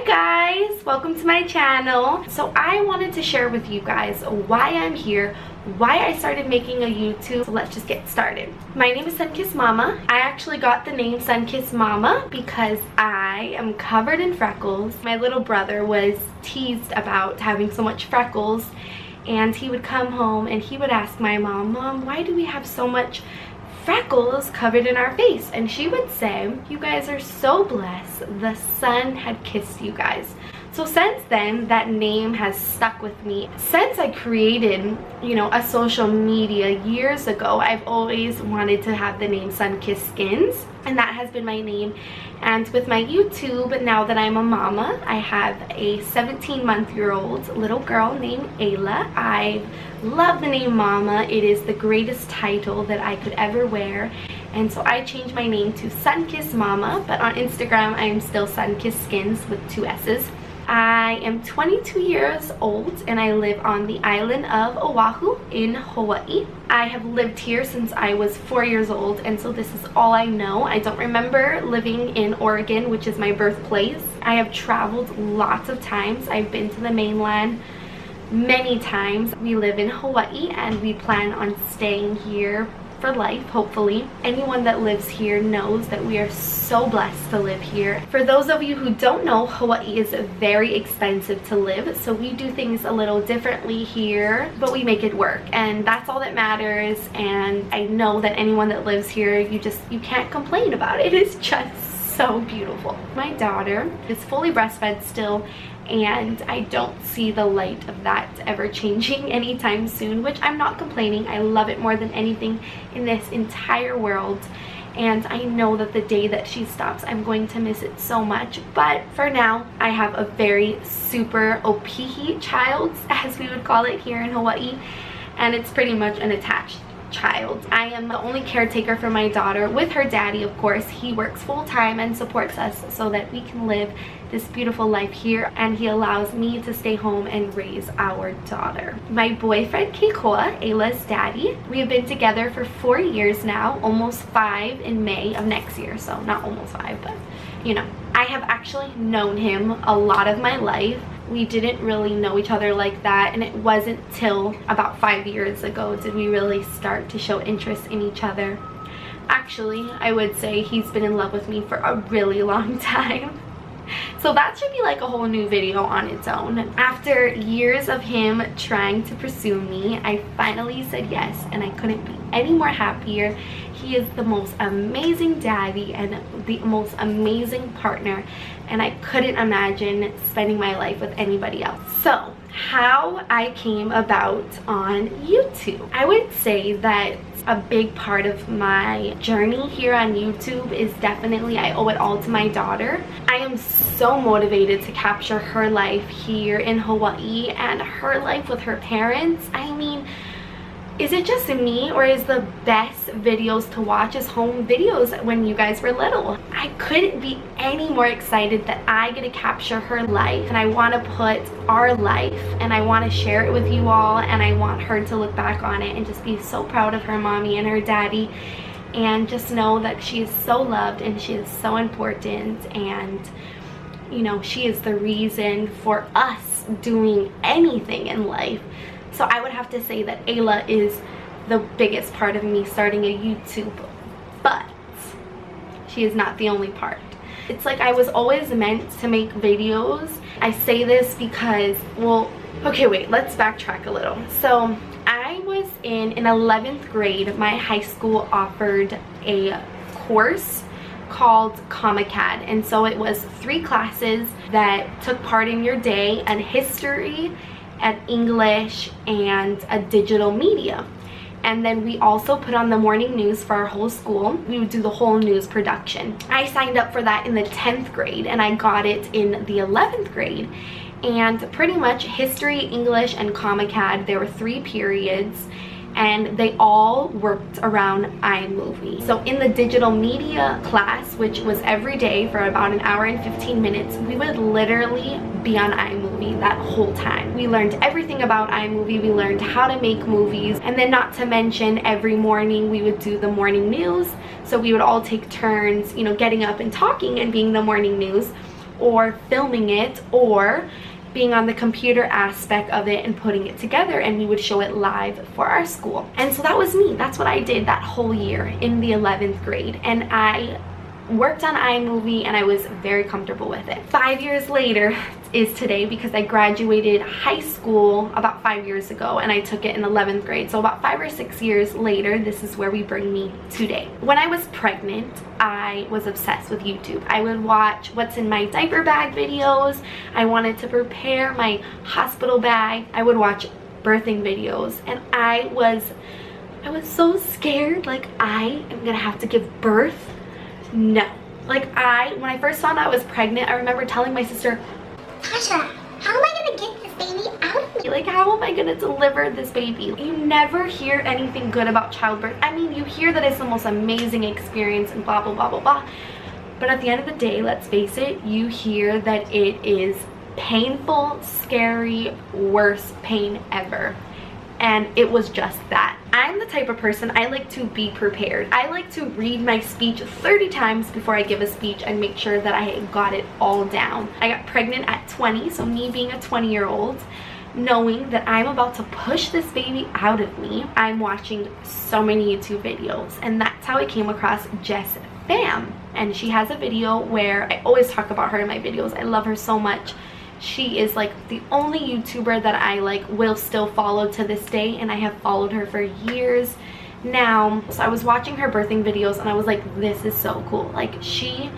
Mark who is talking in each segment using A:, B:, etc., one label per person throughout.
A: guys, welcome to my channel. So I wanted to share with you guys why I'm here, why I started making a YouTube. So let's just get started. My name is Sunkiss Mama. I actually got the name Sunkiss Mama because I am covered in freckles. My little brother was teased about having so much freckles, and he would come home and he would ask my mom, why do we have so much freckles covered in our face? And she would say, you guys are so blessed, the sun had kissed you guys. So since then, that name has stuck with me. Since I created, a social media years ago, I've always wanted to have the name SUNKISSEDSKINS, and that has been my name. And with my YouTube, now that I'm a mama, I have a 17-month-old little girl named Ayla. I love the name Mama. It is the greatest title that I could ever wear. And so I changed my name to Sunkiss Mama, but on Instagram, I am still SUNKISSEDSKINS with 2 S's. I am 22 years old and I live on the island of Oahu in Hawaii. I have lived here since I was 4 years old, and so this is all I know. I don't remember living in Oregon, which is my birthplace. I have traveled lots of times. I've been to the mainland many times. We live in Hawaii and we plan on staying here for life, hopefully. Anyone that lives here knows that we are so blessed to live here. For those of you who don't know, Hawaii is very expensive to live, so we do things a little differently here, but we make it work, and that's all that matters. And I know that anyone that lives here, you can't complain about it. It's just so beautiful. My daughter is fully breastfed still, and I don't see the light of that ever changing anytime soon, which I'm not complaining. I love it more than anything in this entire world, and I know that the day that she stops, I'm going to miss it so much. But for now, I have a very super opihi child, as we would call it here in Hawaii, and it's pretty much an attached child. I am the only caretaker for my daughter, with her daddy, of course. He works full-time and supports us so that we can live this beautiful life here, and he allows me to stay home and raise our daughter. My boyfriend Keikoa, Ayla's daddy, we have been together for 4 years now, almost 5 in May of next year. So not almost 5, but I have actually known him a lot of my life. We didn't really know each other like that, and it wasn't till about 5 years ago did we really start to show interest in each other. Actually, I would say he's been in love with me for a really long time. So that should be like a whole new video on its own. After years of him trying to pursue me, I finally said yes, and I couldn't be any more happier. He is the most amazing daddy and the most amazing partner, and I couldn't imagine spending my life with anybody else. So how I came about on YouTube. I would say that a big part of my journey here on YouTube is definitely, I owe it all to my daughter. I am so motivated to capture her life here in Hawaii and her life with her parents. I mean, is it just me, or is the best videos to watch as home videos when you guys were little? I couldn't be any more excited that I get to capture her life, and I want to put our life and I want to share it with you all, and I want her to look back on it and just be so proud of her mommy and her daddy, and just know that she is so loved and she is so important, and she is the reason for us doing anything in life. So I would have to say that Ayla is the biggest part of me starting a YouTube, but she is not the only part. It's like I was always meant to make videos. I say this because, well, okay, wait, let's backtrack a little. So I was in 11th grade. My high school offered a course called ComicCAD, and so it was 3 classes that took part in your day: an history, an English, and a digital media. And then we also put on the morning news for our whole school. We would do the whole news production. I signed up for that in the 10th grade, and I got it in the 11th grade. And pretty much history, English, and ComicCAD, there were 3 periods, and they all worked around iMovie. So in the digital media class, which was every day for about an hour and 15 minutes, we would literally be on iMovie that whole time. We learned everything about iMovie. We learned how to make movies, and then not to mention every morning we would do the morning news. So we would all take turns, getting up and talking and being the morning news. or filming it, or being on the computer aspect of it and putting it together, and we would show it live for our school. And so that was me. That's what I did that whole year in the 11th grade, and I worked on iMovie and I was very comfortable with it. 5 years later is today, because I graduated high school about 5 years ago and I took it in 11th grade. So about 5 or 6 years later, this is where we bring me today. When I was pregnant, I was obsessed with YouTube. I would watch what's in my diaper bag videos. I wanted to prepare my hospital bag. I would watch birthing videos, and I was so scared, like, I am gonna have to give birth. No. Like, when I first found out I was pregnant, I remember telling my sister,
B: Tasha, how am I gonna get this baby out of me?
A: like, how am I gonna deliver this baby? You never hear anything good about childbirth. I mean, you hear that it's the most amazing experience and blah, blah, blah, blah, blah. But at the end of the day, let's face it, you hear that it is painful, scary, worst pain ever. And it was just that. I'm the type of person, I like to be prepared. I like to read my speech 30 times before I give a speech and make sure that I got it all down. I got pregnant at 20, so me being a 20-year-old, knowing that I'm about to push this baby out of me, I'm watching so many YouTube videos, and that's how I came across Jess Fam. And she has a video where I always talk about her in my videos. I love her so much. She is like the only YouTuber that I will still follow to this day, and I have followed her for years now. So I was watching her birthing videos and I was like, this is so cool. Like, she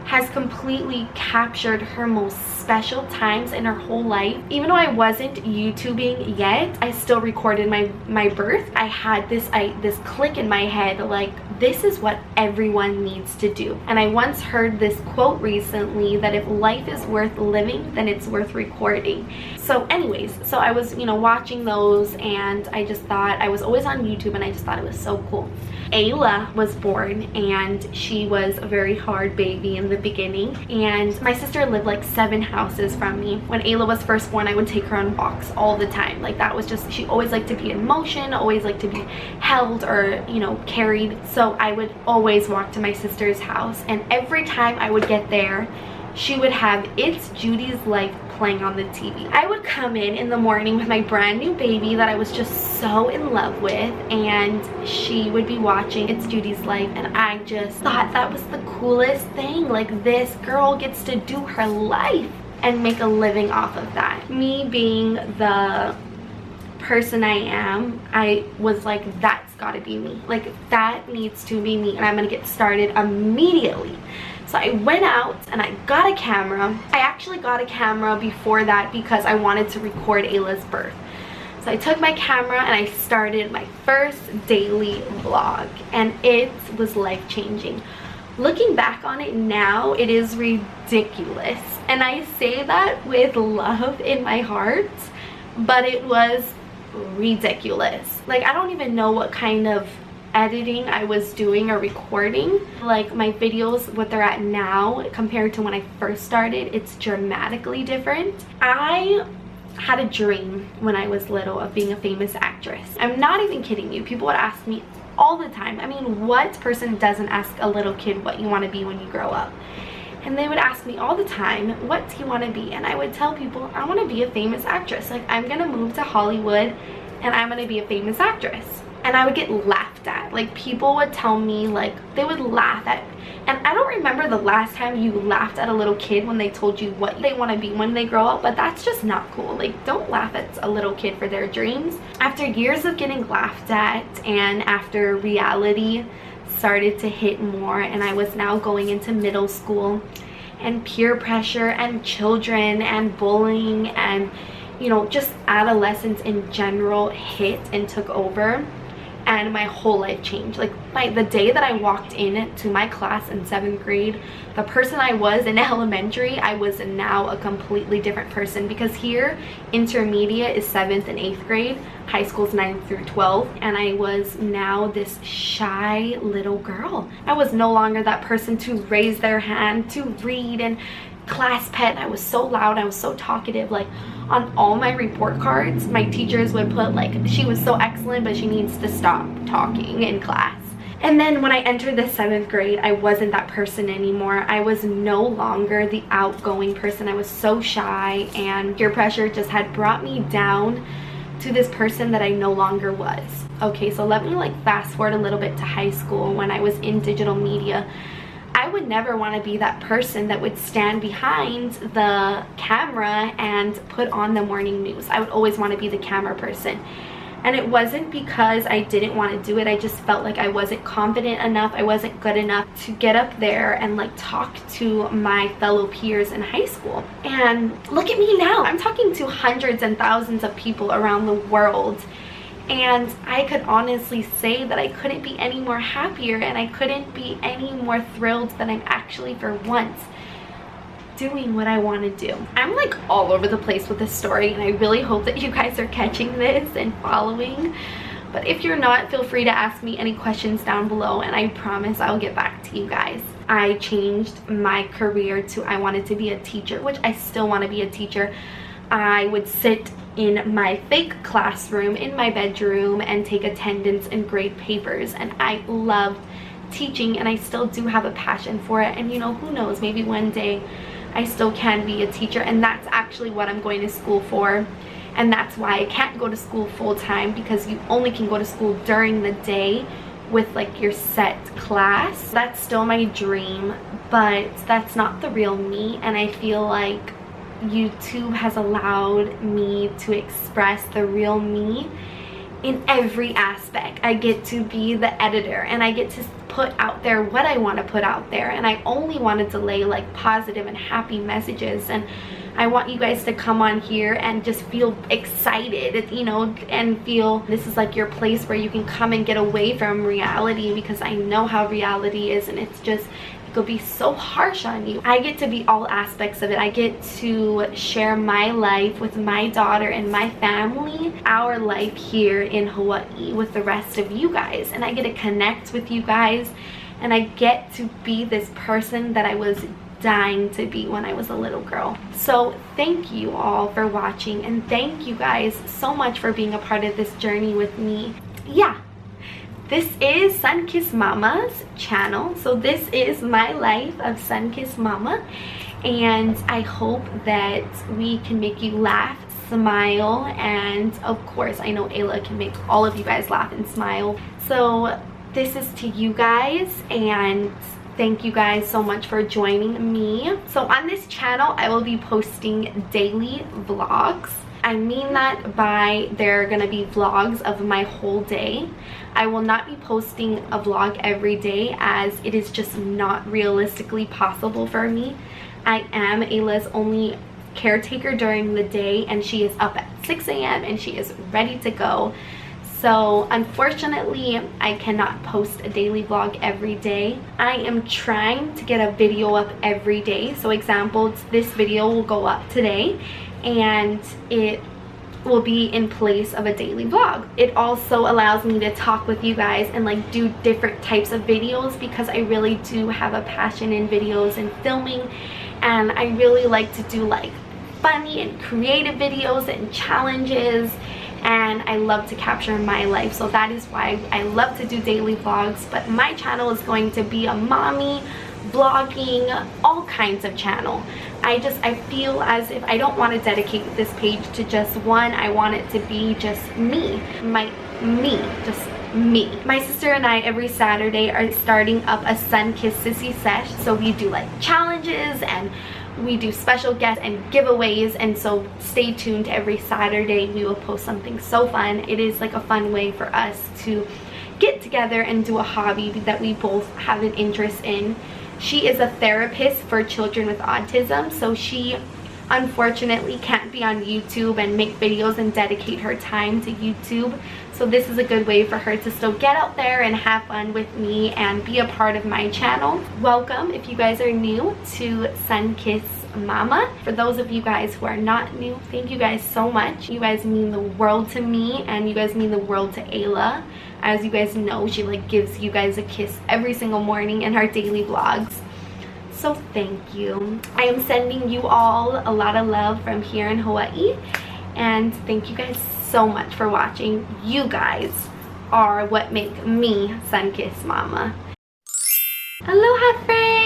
A: has completely captured her most special times in her whole life. Even though I wasn't YouTubing yet, I still recorded my birth. I had this click in my head, like, this is what everyone needs to do. And I once heard this quote recently, that if life is worth living, then it's worth recording. So anyways, so I was, watching those, and I just thought, I was always on YouTube and I just thought it was so cool. Ayla was born, and she was a very hard baby in the beginning, and my sister lived like 7 houses from me. When Ayla was first born, I would take her on walks all the time. Like, that was just, she always liked to be in motion, always liked to be held or carried. So I would always walk to my sister's house, and every time I would get there, she would have It's Judy's Life playing on the TV. I would come in the morning with my brand new baby that I was just so in love with, and she would be watching It's Judy's Life, and I just thought that was the coolest thing. Like, this girl gets to do her life and make a living off of that. Me being the person I am, I was like, that's gotta be me. Like, that needs to be me, and I'm gonna get started immediately. So I went out and I got a camera. I actually got a camera before that because I wanted to record Ayla's birth. So I took my camera and I started my first daily vlog, and it was life-changing. Looking back on it now, it is ridiculous. And I say that with love in my heart, but it was ridiculous. Like, I don't even know what kind of editing I was doing or recording. Like, my videos, what they're at now compared to when I first started, it's dramatically different. I had a dream when I was little of being a famous actress. I'm not even kidding you. People would ask me all the time. I mean, what person doesn't ask a little kid what you want to be when you grow up? And they would ask me all the time, what do you want to be? And I would tell people, I want to be a famous actress. Like, I'm gonna move to Hollywood and I'm gonna be a famous actress. And I would get laughed at. Like, people would tell me, like, they would laugh at, and I don't remember the last time you laughed at a little kid when they told you what they want to be when they grow up, but that's just not cool. Like, don't laugh at a little kid for their dreams. After years of getting laughed at, and after reality started to hit more, and I was now going into middle school, and peer pressure and children and bullying and just adolescence in general hit and took over, and my whole life changed. Like, the day that I walked into my class in 7th grade, the person I was in elementary, I was now a completely different person, because here intermediate is 7th and 8th grade, high school is 9th through 12th, and I was now this shy little girl. I was no longer that person to raise their hand, to read, and class pet. I was so loud, I was so talkative. Like, on all my report cards, my teachers would put, like, she was so excellent but she needs to stop talking in class. And then when I entered the 7th grade, I wasn't that person anymore. I was no longer the outgoing person. I was so shy, and peer pressure just had brought me down to this person that I no longer was. Okay, so let me like fast forward a little bit to high school when I was in digital media. I would never want to be that person that would stand behind the camera and put on the morning news. I would always want to be the camera person. And it wasn't because I didn't want to do it. I just felt like I wasn't confident enough. I wasn't good enough to get up there and like talk to my fellow peers in high school. And look at me now. I'm talking to hundreds and thousands of people around the world. And I could honestly say that I couldn't be any more happier, and I couldn't be any more thrilled that I'm actually for once doing what I want to do. I'm like all over the place with this story, and I really hope that you guys are catching this and following. But if you're not, feel free to ask me any questions down below, and I promise I'll get back to you guys. I changed my career to I wanted to be a teacher, which I still want to be a teacher. I would sit in my fake classroom in my bedroom and take attendance and grade papers, and I loved teaching, and I still do have a passion for it. And you know, who knows, maybe one day I still can be a teacher, and that's actually what I'm going to school for. And that's why I can't go to school full-time, because you only can go to school during the day with like your set class. That's still my dream, but that's not the real me, and I feel like YouTube has allowed me to express the real me in every aspect. I get to be the editor, and I get to put out there what I want to put out there, and I only wanted to lay like positive and happy messages. And I want you guys to come on here and just feel excited, you know, and feel this is like your place where you can come and get away from reality, because I know how reality is, and it's just, it could be so harsh on you. I get to be all aspects of it. I get to share my life with my daughter and my family, our life here in Hawaii with the rest of you guys, and I get to connect with you guys, and I get to be this person that I was dying to be when I was a little girl. So thank you all for watching, and thank you guys so much for being a part of this journey with me. Yeah, this is Sunkissed Mama's channel. So this is my life of Sunkissed Mama, and I hope that we can make you laugh, smile, and of course I know Ayla can make all of you guys laugh and smile. So this is to you guys, and thank you guys so much for joining me. So on this channel I will be posting daily vlogs. I mean that by they're gonna be vlogs of my whole day. I will not be posting a vlog every day, as it is just not realistically possible for me. I am Ayla's only caretaker during the day, and she is up at 6 a.m. and she is ready to go. So unfortunately I cannot post a daily vlog every day. I am trying to get a video up every day. So example, this video will go up today, and it will be in place of a daily vlog. It also allows me to talk with you guys and like do different types of videos, because I really do have a passion in videos and filming, and I really like to do like funny and creative videos and challenges, and I love to capture my life. So that is why I love to do daily vlogs. But my channel is going to be a mommy, vlogging, all kinds of channel. I feel as if I don't want to dedicate this page to just one. I want it to be just me, just me. My sister and I every Saturday are starting up a Sunkissed Sissy Sesh. So we do like challenges, and we do special guests and giveaways, and so stay tuned. Every Saturday we will post something so fun. It is like a fun way for us to get together and do a hobby that we both have an interest in. She is a therapist for children with autism, so she unfortunately can't be on YouTube and make videos and dedicate her time to YouTube. So this is a good way for her to still get out there and have fun with me and be a part of my channel. Welcome if you guys are new to Sunkissed Mama. For those of you guys who are not new, thank you guys so much. You guys mean the world to me, and you guys mean the world to Ayla. As you guys know, she like gives you guys a kiss every single morning in her daily vlogs. So thank you. I am sending you all a lot of love from here in Hawaii, and thank you guys so much for watching. You guys are what make me Sunkiss Mama. Aloha friends!